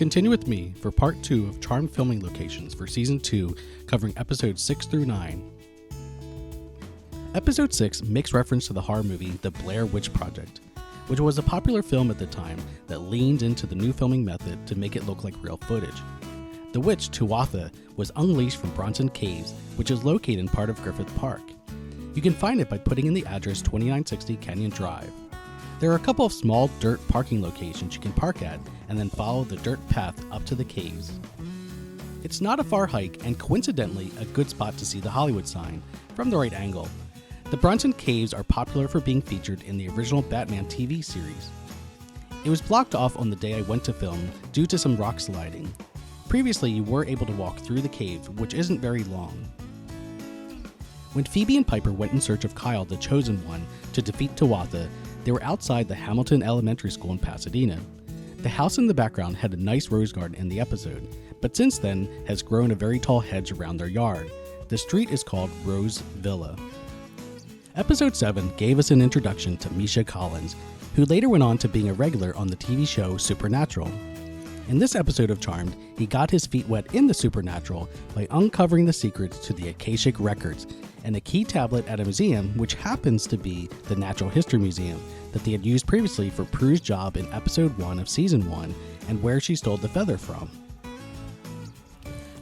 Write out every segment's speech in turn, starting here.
Continue with me for part 2 of Charmed filming locations for season 2, covering episodes 6 through 9. Episode 6 makes reference to the horror movie The Blair Witch Project, which was a popular film at the time that leaned into the new filming method to make it look like real footage. The witch, Tuatha, was unleashed from Bronson Caves, which is located in part of Griffith Park. You can find it by putting in the address 2960 Canyon Drive. There are a couple of small dirt parking locations you can park at and then follow the dirt path up to the caves. It's not a far hike and coincidentally a good spot to see the Hollywood sign from the right angle. The Bronson Caves are popular for being featured in the original Batman TV series. It was blocked off on the day I went to film due to some rock sliding. Previously, you were able to walk through the cave, which isn't very long. When Phoebe and Piper went in search of Kyle, the Chosen One, to defeat Tuatha, they were outside the Hamilton Elementary School in Pasadena. The house in the background had a nice rose garden in the episode, but since then has grown a very tall hedge around their yard. The street is called Rose Villa. Episode 7 gave us an introduction to Misha Collins, who later went on to being a regular on the TV show Supernatural. In this episode of Charmed, he got his feet wet in the supernatural by uncovering the secrets to the Akashic Records and a key tablet at a museum which happens to be the Natural History Museum that they had used previously for Prue's job in episode 1 of season 1 and where she stole the feather from.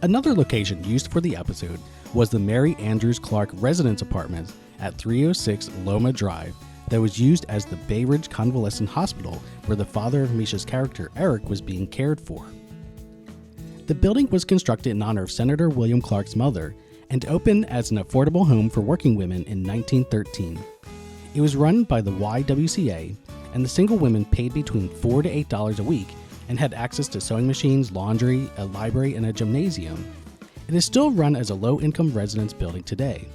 Another location used for the episode was the Mary Andrews Clark residence apartment at 306 Loma Drive that was used as the Bay Ridge Convalescent Hospital where the father of Misha's character, Eric, was being cared for. The building was constructed in honor of Senator William Clark's mother and opened as an affordable home for working women in 1913. It was run by the YWCA, and the single women paid between $4 to $8 a week and had access to sewing machines, laundry, a library, and a gymnasium. It is still run as a low-income residence building today.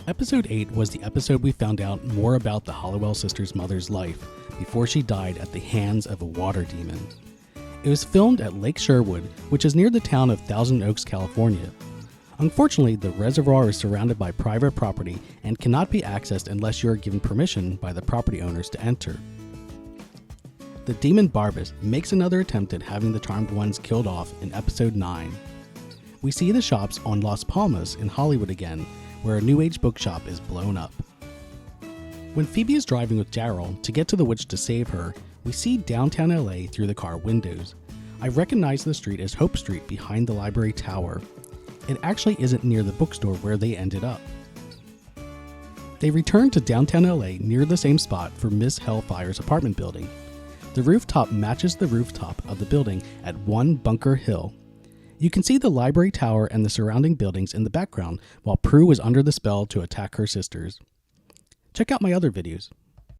Episode 8 was the episode we found out more about the Hollowell sisters' mother's life before she died at the hands of a water demon. It was filmed at Lake Sherwood, which is near the town of Thousand Oaks, California. Unfortunately, the reservoir is surrounded by private property and cannot be accessed unless you are given permission by the property owners to enter. The demon Barbas makes another attempt at having the Charmed Ones killed off in episode 9. We see the shops on Las Palmas in Hollywood again, where a New Age bookshop is blown up. When Phoebe is driving with Daryl to get to the witch to save her, we see downtown LA through the car windows. I recognize the street as Hope Street behind the library tower. It actually isn't near the bookstore where they ended up. They return to downtown LA near the same spot for Miss Hellfire's apartment building. The rooftop matches the rooftop of the building at One Bunker Hill. You can see the library tower and the surrounding buildings in the background while Prue was under the spell to attack her sisters. Check out my other videos.